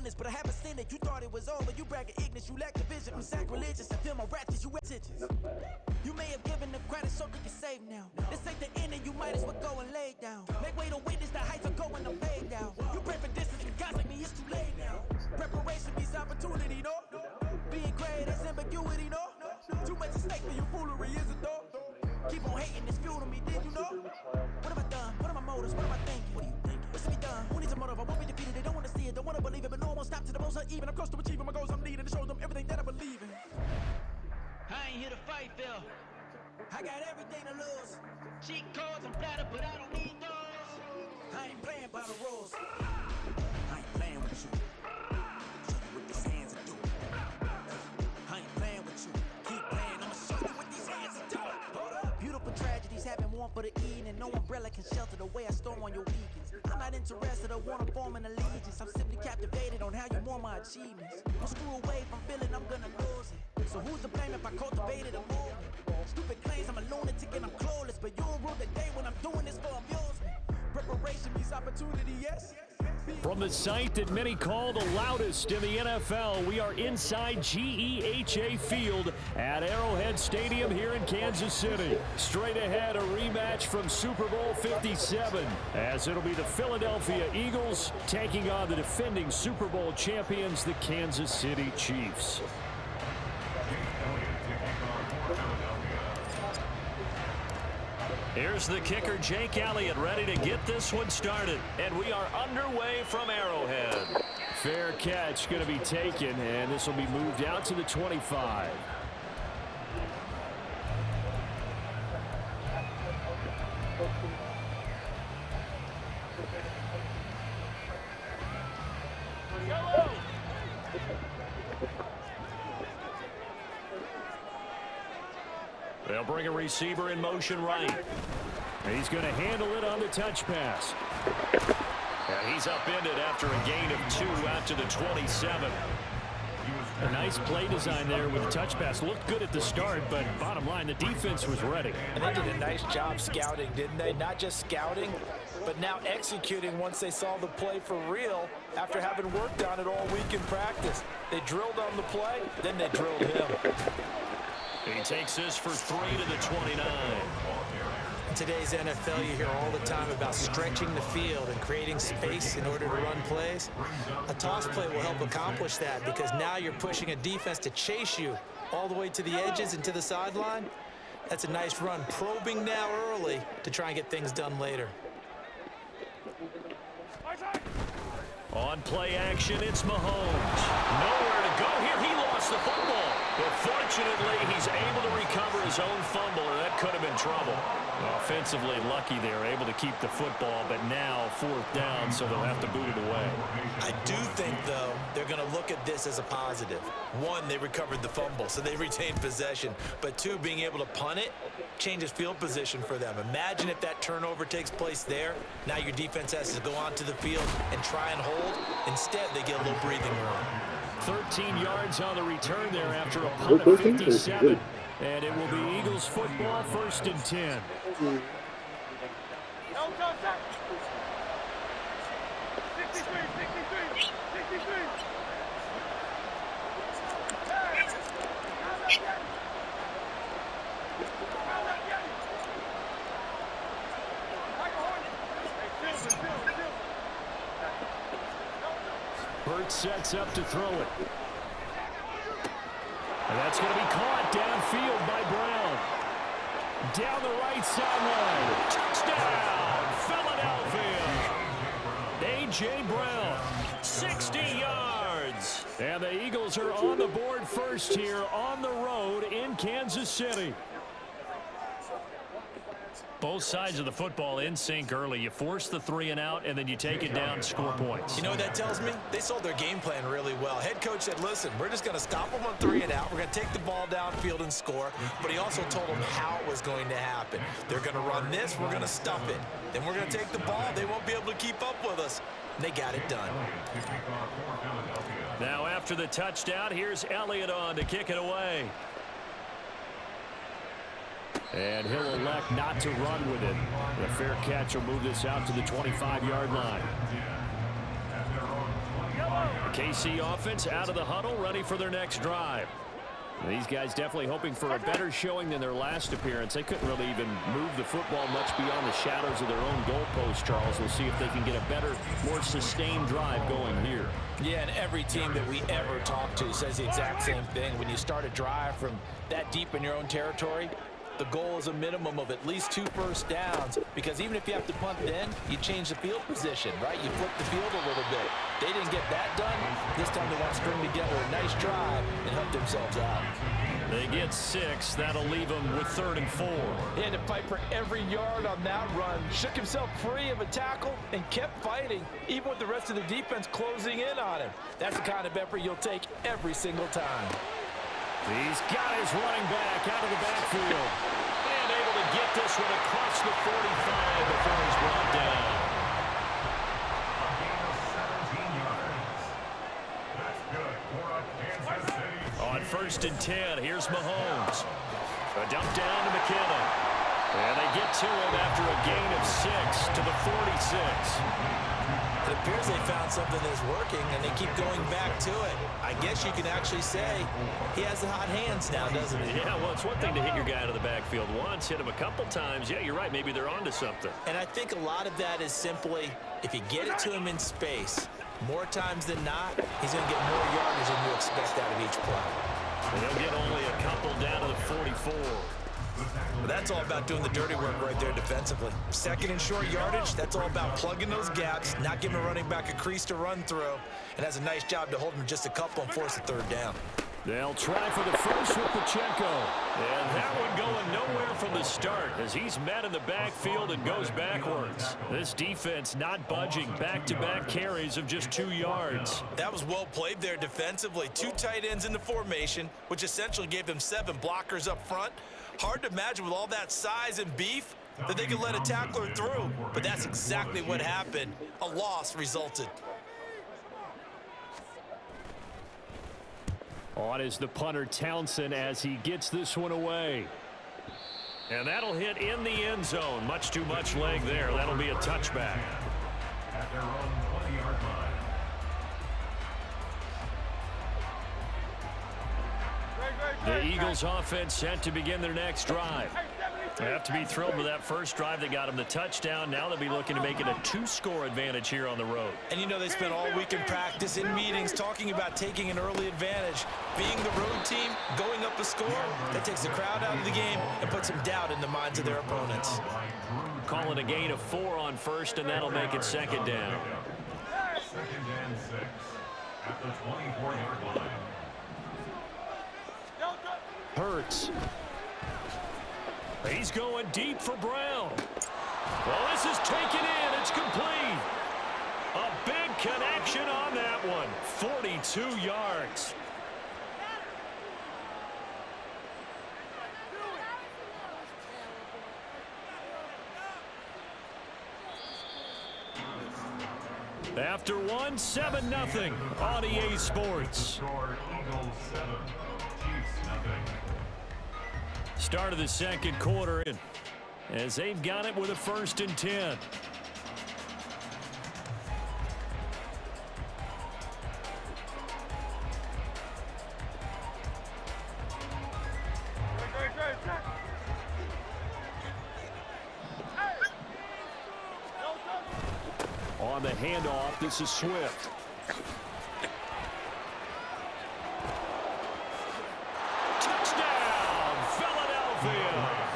winners, but I haven't seen it. You thought it was over, you bragging ignorance, you lack the vision. I'm sacrilegious, I feel my wrath as you attentions. You may have given the credit so that you're safe now. This ain't the end and you might as well go and lay down. Make way to witness the heights are going, I'm paid down. You pray for distance with guys like me, it's too late now. Preparation means opportunity, no? Being great is ambiguity, no? Too much at stake for you foolery, is it though? Keep on hating, it's fuel to me, did you know? What have I done? What are my motives? What am I thinking? What do you think? What's to be done? Who needs a motive? I won't be defeated, they don't want to see it, don't want to believe it, but no one won't stop to the most uneven. I'm close to achieving my goals, I'm needing to show them everything that I believe in. I ain't here to fight, Phil. I got everything to lose. Cheat codes, I'm flattered, but I don't need those. I ain't playing by the rules. I ain't playing with you. Show you what these hands are doing. I ain't playing with you. Keep playing, I'ma show you what these hands are doing. Hold up. Beautiful tragedies happen one for the evening. No umbrella can shelter the way I storm on your weekends. I'm not interested or wanna form an allegiance. I'm simply captivated on how you mourn my achievements. Don't screw away from feeling I'm gonna lose it. So who's to blame if I cultivated a movement? Stupid claims I'm a lunatic and I'm clueless, but you don't rule the day when I'm doing this for amusement. Preparation means opportunity, yes? From the site that many call the loudest in the NFL, we are inside GEHA Field at Arrowhead Stadium here in Kansas City. Straight ahead, a rematch from Super Bowl 57, as it'll be the Philadelphia Eagles taking on the defending Super Bowl champions, the Kansas City Chiefs. Here's the kicker, Jake Elliott, ready to get this one started. And we are underway from Arrowhead. Fair catch going to be taken, and this will be moved out to the 25. They'll bring a receiver in motion right. He's going to handle it on the touch pass. And he's upended after a gain of 2 out to the 27. A nice play design there with the touch pass. Looked good at the start, but bottom line, the defense was ready. And they did a nice job scouting, didn't they? Not just scouting, but now executing once they saw the play for real after having worked on it all week in practice. They drilled on the play, then they drilled him. He takes this for 3 to the 29. In today's NFL, you hear all the time about stretching the field and creating space in order to run plays. A toss play will help accomplish that because now you're pushing a defense to chase you all the way to the edges and to the sideline. That's a nice run, probing now early to try and get things done later. On play action, it's Mahomes. Nowhere to go here. He lost the football. But fortunately, he's able to recover his own fumble, and that could have been trouble. Offensively lucky they're able to keep the football, but now 4th down, so they'll have to boot it away. I do think, though, they're going to look at this as a positive. 1, they recovered the fumble, so they retained possession. But 2, being able to punt it changes field position for them. Imagine if that turnover takes place there. Now your defense has to go onto the field and try and hold. Instead, they get a little breathing room. 13 yards on the return there after a punt of 57. And it will be Eagles football, 1st and 10. Burt sets up to throw it. And that's going to be caught downfield by Brown. Down the right sideline. Touchdown, Philadelphia. A.J. Brown, 60 yards. And the Eagles are on the board first here on the road in Kansas City. Both sides of the football in sync early. You force the 3 and out, and then you take it down, score points. You know what that tells me? They sold their game plan really well. Head coach said, listen, we're just going to stop them on 3 and out. We're going to take the ball downfield and score. But he also told them how it was going to happen. They're going to run this. We're going to stuff it. Then we're going to take the ball. They won't be able to keep up with us. And they got it done. Now after the touchdown, here's Elliott on to kick it away. And he'll elect not to run with it. The fair catch will move this out to the 25-yard line. KC offense out of the huddle, ready for their next drive. These guys definitely hoping for a better showing than their last appearance. They couldn't really even move the football much beyond the shadows of their own goalpost, Charles. We'll see if they can get a better, more sustained drive going here. Yeah, and every team that we ever talk to says the exact same thing. When you start a drive from that deep in your own territory, the goal is a minimum of at least 2 first downs, because even if you have to punt then, you change the field position, right? You flip the field a little bit. They didn't get that done. This time they want to string together a nice drive and help themselves out. They get 6. That'll leave them with 3rd and 4. He had to fight for every yard on that run. Shook himself free of a tackle and kept fighting, even with the rest of the defense closing in on him. That's the kind of effort you'll take every single time. He's got his running back out of the backfield. And able to get this one across the 45 before he's brought down. On 1st and 10, here's Mahomes. A dump down to McKinnon. And they get to him after a gain of 6 to the 46. It appears they found something that's working, and they keep going back to it. I guess you can actually say he has the hot hands now, doesn't he? Yeah, well, it's one thing to hit your guy out of the backfield once, hit him a couple times. Yeah, you're right. Maybe they're onto something. And I think a lot of that is simply, if you get it to him in space, more times than not, he's going to get more yardage than you expect out of each play. And he'll get only a couple down to the 44. But that's all about doing the dirty work right there defensively. 2nd and short yardage, that's all about plugging those gaps, not giving a running back a crease to run through, and has a nice job to hold him just a couple and force a 3rd down. They'll try for the first with Pacheco. And that one going nowhere from the start as he's met in the backfield and goes backwards. This defense not budging. Back-to-back carries of just 2 yards. That was well played there defensively. 2 tight ends in the formation, which essentially gave them 7 blockers up front. Hard to imagine with all that size and beef that they could let a tackler through, but that's exactly what happened. A loss resulted. On is the punter Townsend as he gets this one away. And that'll hit in the end zone. Much too much leg there. That'll be a touchback. At their own 20-yard line. The Eagles offense set to begin their next drive. They have to be thrilled with that first drive that got them the touchdown. Now they'll be looking to make it a 2-score advantage here on the road. And you know they spent all week in practice, in meetings, talking about taking an early advantage. Being the road team, going up a score, that takes the crowd out of the game and puts some doubt in the minds of their opponents. Calling a gain of 4 on 1st, and that'll make it 2nd down. 2nd and 6 at the 24-yard line. Hurts. He's going deep for Brown. Well, this is taken in. It's complete. A big connection on that one. 42 yards. After one, 7-0 on EA Sports. Score Eagles 7, Chiefs nothing. Start of the 2nd quarter as they've got it with a 1st and 10. On the handoff, this is Swift. Touchdown, Philadelphia.